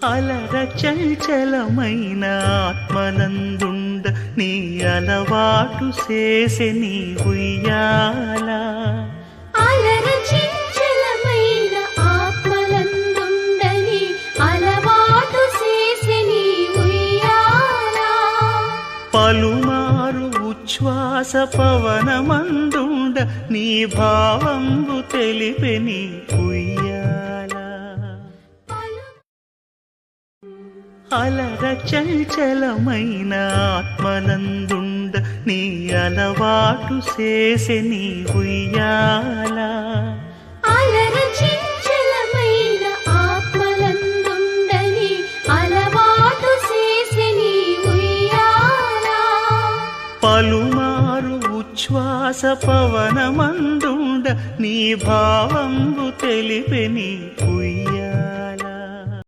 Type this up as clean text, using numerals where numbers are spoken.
అలర చంచలమైన ఆత్మనందుండ నీ అలవాటు చేసే నీ ఉయ్యాల. అలర చంచలమైన ఆత్మనందుండ నీ అలవాటు చేసే నీ ఉయ్యాల. పలుమారు ఉచ్ఛ్వాస పవనమందుండ నీ భావంబు తెలిపే నీ ఉయ్యాల. అలర చంచలమైన ఆత్మనందుండ నీ అలవాటు చేసే నీ ఉయ్యాల. అలర చంచలమైన ఆత్మనందుండ నీ అలవాటు చేసే నీ ఉయ్యాల. పలుమారు ఉచ్ఛ్వాస పవనమందుండ నీ భావంబు తెలిపే నీ ఉయ్యాల.